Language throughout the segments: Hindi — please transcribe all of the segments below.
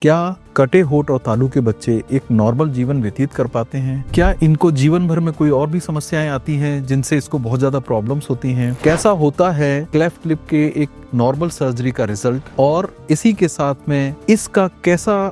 क्या कटे होठ और तालू के बच्चे एक नॉर्मल जीवन व्यतीत कर पाते हैं? क्या इनको जीवन भर में कोई और भी समस्याएं आती हैं जिनसे इसको बहुत ज्यादा प्रॉब्लम्स होती हैं? कैसा होता है क्लेफ्ट लिप के एक नॉर्मल सर्जरी का रिजल्ट, और इसी के साथ में इसका कैसा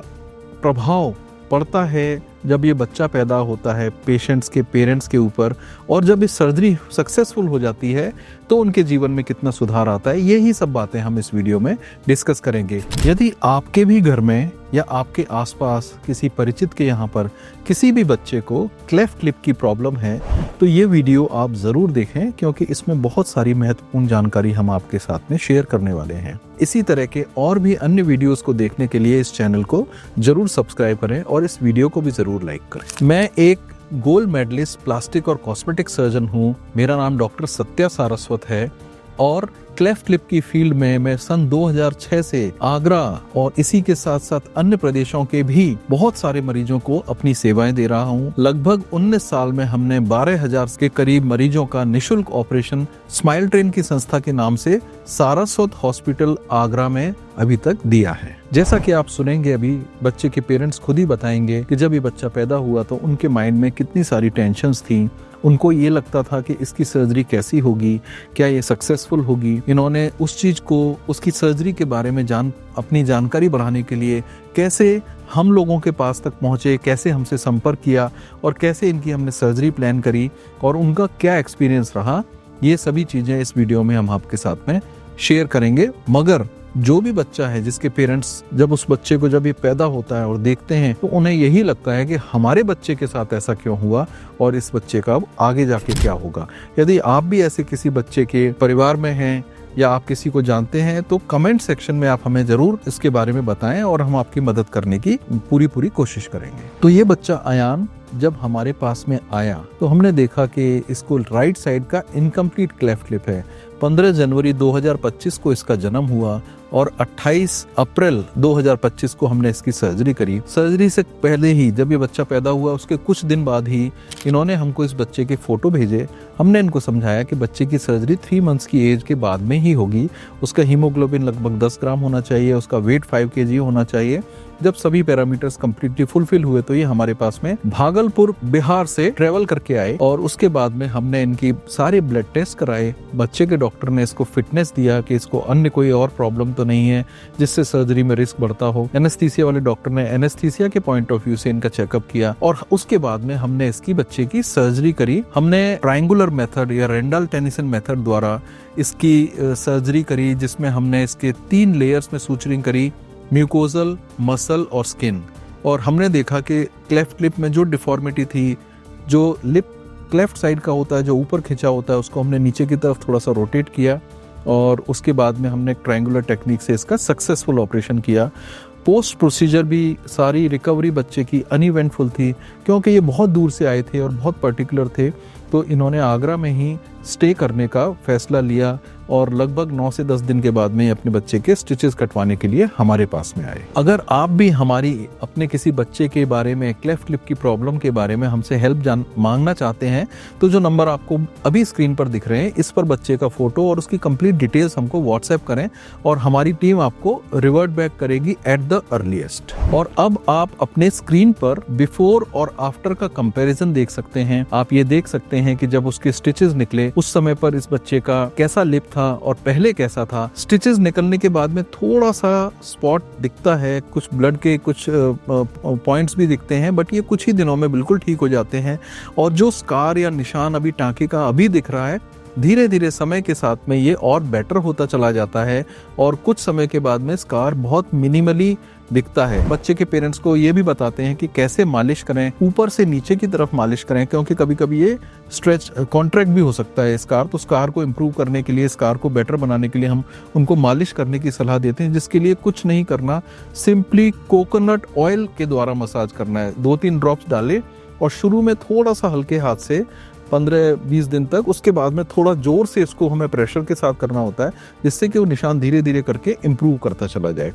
प्रभाव पड़ता है जब ये बच्चा पैदा होता है पेशेंट्स के पेरेंट्स के ऊपर, और जब ये सर्जरी सक्सेसफुल हो जाती है तो उनके जीवन में कितना सुधार आता है। यही सब बातें हम इस वीडियो में डिस्कस करेंगे। यदि आपके भी घर में या आपके आसपास किसी परिचित के यहाँ पर किसी भी बच्चे को क्लेफ्ट लिप की प्रॉब्लम है तो ये वीडियो आप ज़रूर देखें, क्योंकि इसमें बहुत सारी महत्वपूर्ण जानकारी हम आपके साथ में शेयर करने वाले हैं। इसी तरह के और भी अन्य वीडियोस को देखने के लिए इस चैनल को जरूर सब्सक्राइब करें और इस वीडियो को भी जरूर लाइक करें। मैं एक गोल्ड मेडलिस्ट प्लास्टिक और कॉस्मेटिक सर्जन हूँ। मेरा नाम डॉक्टर सत्या सारस्वत है और क्लेफ्ट लिप की फील्ड में मैं सन 2006 से आगरा और इसी के साथ साथ अन्य प्रदेशों के भी बहुत सारे मरीजों को अपनी सेवाएं दे रहा हूं। लगभग 19 साल में हमने 12,000 के करीब मरीजों का निशुल्क ऑपरेशन स्माइल ट्रेन की संस्था के नाम से सारस्वत हॉस्पिटल आगरा में अभी तक दिया है। जैसा कि आप सुनेंगे अभी, बच्चे के पेरेंट्स खुद ही बताएंगे कि जब ये बच्चा पैदा हुआ तो उनके माइंड में कितनी सारी टेंशन्स थी। उनको ये लगता था कि इसकी सर्जरी कैसी होगी, क्या ये सक्सेसफुल होगी। इन्होंने उस चीज़ को, उसकी सर्जरी के बारे में अपनी जानकारी बढ़ाने के लिए कैसे हम लोगों के पास तक पहुँचे, कैसे हमसे संपर्क किया और कैसे इनकी हमने सर्जरी प्लान करी और उनका क्या एक्सपीरियंस रहा, ये सभी चीज़ें इस वीडियो में हम आपके साथ में शेयर करेंगे। मगर जो भी बच्चा है जिसके पेरेंट्स जब उस बच्चे को जब ये पैदा होता है और देखते हैं तो उन्हें यही लगता है कि हमारे बच्चे के साथ ऐसा क्यों हुआ और इस बच्चे का अब आगे जाके क्या होगा। यदि आप भी ऐसे किसी बच्चे के परिवार में हैं या आप किसी को जानते हैं तो कमेंट सेक्शन में आप हमें जरूर इसके बारे में बताएं और हम आपकी मदद करने की पूरी कोशिश करेंगे। तो ये बच्चा अयान जब हमारे पास में आया तो हमने देखा कि इसको राइट साइड का इनकम्प्लीट क्लेफ्ट लिप है। 15 जनवरी 2025 को इसका जन्म हुआ और 28 अप्रैल 2025 को हमने इसकी सर्जरी करी। सर्जरी से पहले ही जब ये बच्चा पैदा हुआ उसके कुछ दिन बाद ही इन्होंने हमको इस बच्चे के फोटो भेजे। हमने इनको समझाया कि बच्चे की सर्जरी 3 मंथ्स की एज के बाद में ही होगी। उसका हीमोग्लोबिन लगभग 10 ग्राम होना चाहिए, उसका वेट 5 kg होना चाहिए। जब सभी पैरामीटर्स कंप्लीटली फुलफिल हुए तो ये हमारे पास में भागलपुर बिहार से ट्रेवल करके आए और उसके बाद में हमने इनकी सारे ब्लड टेस्ट कराए। बच्चे के डॉक्टर ने इसको फिटनेस दिया कि इसको अन्य कोई और प्रॉब्लम तो नहीं है जिससे सर्जरी में रिस्क बढ़ता हो। एनेस्थीसिया वाले डॉक्टर ने एनेस्थीसिया के पॉइंट ऑफ व्यू से इनका चेकअप किया और उसके बाद में हमने इसकी बच्चे की सर्जरी करी। हमने ट्रायंगुलर मेथड या रेंडल टेनिसन मेथड द्वारा इसकी सर्जरी करी, जिसमें हमने इसके 3 लेयर्स में सूचरिंग करी, म्यूकोजल, मसल और स्किन। और हमने देखा कि क्लेफ्ट लिप में जो डिफॉर्मिटी थी, जो लिप क्लेफ्ट साइड का होता है जो ऊपर खिंचा होता है, उसको हमने नीचे की तरफ थोड़ा सा रोटेट किया और उसके बाद में हमने ट्रायंगुलर टेक्निक से इसका सक्सेसफुल ऑपरेशन किया। पोस्ट प्रोसीजर भी सारी रिकवरी बच्चे की अनइवेंटफुल थी, क्योंकि ये बहुत दूर से आए थे और बहुत पर्टिकुलर थे। तो इन्होंने आगरा में ही स्टे करने का फैसला लिया और लगभग 9 से 10 दिन के बाद में अपने बच्चे के स्टिचेस कटवाने के लिए हमारे पास में आए। अगर आप भी हमारी अपने किसी बच्चे के बारे में, क्लेफ्ट लिप की प्रॉब्लम के बारे में हमसे हेल्प मांगना चाहते हैं तो जो नंबर आपको अभी स्क्रीन पर दिख रहे हैं, इस पर बच्चे का फोटो और उसकी कंप्लीट डिटेल्स हमको व्हाट्सएप करें और हमारी टीम आपको रिवर्ट बैक करेगी एट द अर्लीस्ट। और अब आप अपने स्क्रीन पर बिफोर और आफ्टर का कंपैरिजन देख सकते हैं। आप ये देख सकते हैं कि जब उसके स्टिचेस निकले उस समय पर इस बच्चे का कैसा लिप था और पहले कैसा था। स्टिचेस निकलने के बाद में थोड़ा सा स्पॉट दिखता है, कुछ ब्लड के कुछ पॉइंट्स भी दिखते हैं, बट ये कुछ ही दिनों में बिल्कुल ठीक हो जाते हैं। और जो स्कार या निशान अभी टांके का अभी दिख रहा है, धीरे धीरे समय के साथ में ये और बेटर होता चला जाता है और कुछ समय के बाद में स्कार बहुत मिनिमली दिखता है। बच्चे के पेरेंट्स को ये भी बताते हैं कि कैसे मालिश करें, ऊपर से नीचे की तरफ मालिश करें, क्योंकि कभी कभी ये स्ट्रेच कॉन्ट्रैक्ट भी हो सकता है स्कार। तो स्कार को इम्प्रूव करने के लिए, स्कार को बेटर बनाने के लिए हम उनको मालिश करने की सलाह देते हैं, जिसके लिए कुछ नहीं करना, सिंपली कोकोनट ऑयल के द्वारा मसाज करना है। 2-3 ड्रॉप्स डालें और शुरू में थोड़ा सा हल्के हाथ से 15-20 दिन तक, उसके बाद में थोड़ा जोर से इसको हमें प्रेशर के साथ करना होता है, जिससे कि वो निशान धीरे धीरे करके इम्प्रूव करता चला जाए।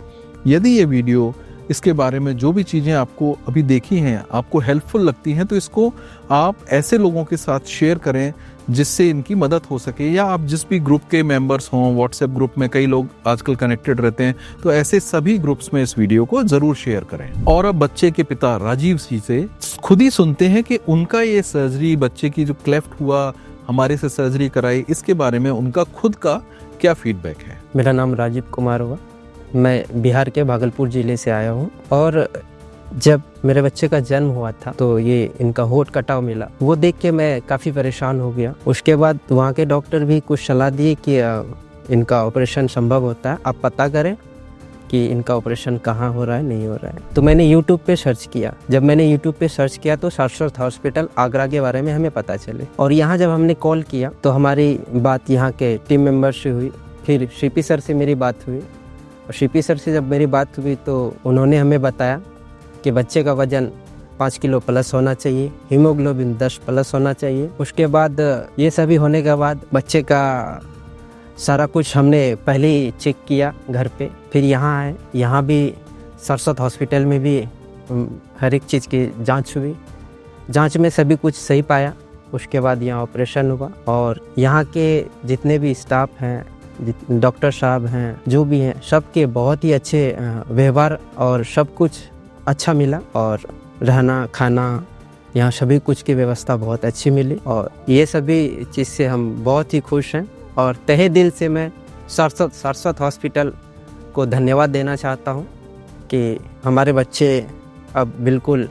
यदि ये वीडियो इसके बारे में जो भी चीज़ें आपको अभी देखी हैं, आपको हेल्पफुल लगती हैं, तो इसको आप ऐसे लोगों के साथ शेयर करें जिससे इनकी मदद हो सके, या आप जिस भी ग्रुप के मेंबर्स हों, व्हाट्सएप ग्रुप में कई लोग आजकल कनेक्टेड रहते हैं, तो ऐसे सभी ग्रुप्स में इस वीडियो को जरूर शेयर करें। और अब बच्चे के पिता राजीव जी से खुद ही सुनते हैं कि उनका ये सर्जरी, बच्चे की जो क्लेफ्ट हुआ, हमारे से सर्जरी कराई, इसके बारे में उनका खुद का क्या फीडबैक है। मेरा नाम राजीव कुमार हुआ, मैं बिहार के भागलपुर ज़िले से आया हूँ। और जब मेरे बच्चे का जन्म हुआ था तो ये इनका होंठ कटाव मिला, वो देख के मैं काफ़ी परेशान हो गया। उसके बाद वहाँ के डॉक्टर भी कुछ सलाह दिए कि इनका ऑपरेशन संभव होता है, आप पता करें कि इनका ऑपरेशन कहाँ हो रहा है, नहीं हो रहा है। तो मैंने यूट्यूब पे सर्च किया। जब मैंने यूट्यूब पे सर्च किया तो सारस्वत हॉस्पिटल आगरा के बारे में हमें पता चले, और यहाँ जब हमने कॉल किया तो हमारी बात यहाँ के टीम मेंबर से हुई। फिर शिपी सर से मेरी बात हुई, और शिपी सर से जब मेरी बात हुई तो उन्होंने हमें बताया कि बच्चे का वज़न 5 किलो प्लस होना चाहिए, हीमोग्लोबिन 10 प्लस होना चाहिए। उसके बाद ये सभी होने के बाद बच्चे का सारा कुछ हमने पहले ही चेक किया घर पे। फिर यहाँ आए, यहाँ भी सारस्वत हॉस्पिटल में भी हर एक चीज़ की जांच हुई। जांच में सभी कुछ सही पाया। उसके बाद यहाँ ऑपरेशन हुआ, और यहाँ के जितने भी स्टाफ हैं, डॉक्टर साहब हैं, जो भी हैं, सबके बहुत ही अच्छे व्यवहार और सब कुछ अच्छा मिला। और रहना खाना यहाँ सभी कुछ की व्यवस्था बहुत अच्छी मिली, और ये सभी चीज़ से हम बहुत ही खुश हैं। और तहे दिल से मैं सारस्वत हॉस्पिटल को धन्यवाद देना चाहता हूँ कि हमारे बच्चे अब बिल्कुल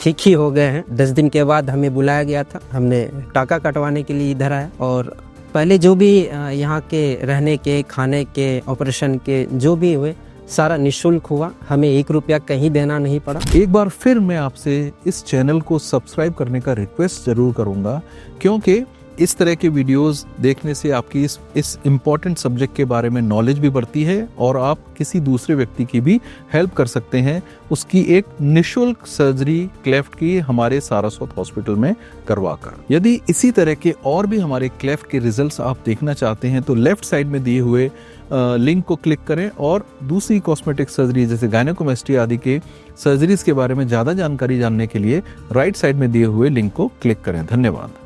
ठीक ही हो गए हैं। 10 दिन के बाद हमें बुलाया गया था, हमने टाका कटवाने के लिए इधर आए। और पहले जो भी यहाँ के रहने के, खाने के, ऑपरेशन के जो भी हुए, सारा निःशुल्क हुआ, हमें 1 रुपया कहीं देना नहीं पड़ा। एक बार फिर मैं आपसे इस चैनल को सब्सक्राइब करने का रिक्वेस्ट जरूर करूंगा, क्योंकि इस तरह के वीडियोस देखने से आपकी इस इम्पॉर्टेंट सब्जेक्ट के बारे में नॉलेज भी बढ़ती है, और आप किसी दूसरे व्यक्ति की भी हेल्प कर सकते हैं उसकी एक निःशुल्क सर्जरी क्लेफ्ट की हमारे सारस्वत हॉस्पिटल में करवाकर। यदि इसी तरह के और भी हमारे क्लेफ्ट के रिजल्ट्स आप देखना चाहते हैं तो लेफ्ट साइड में दिए हुए लिंक को क्लिक करें, और दूसरी कॉस्मेटिक सर्जरी जैसे गायनेकोमेस्ट्री आदि के सर्जरीज के बारे में ज़्यादा जानकारी जानने के लिए राइट साइड में दिए हुए लिंक को क्लिक करें। धन्यवाद।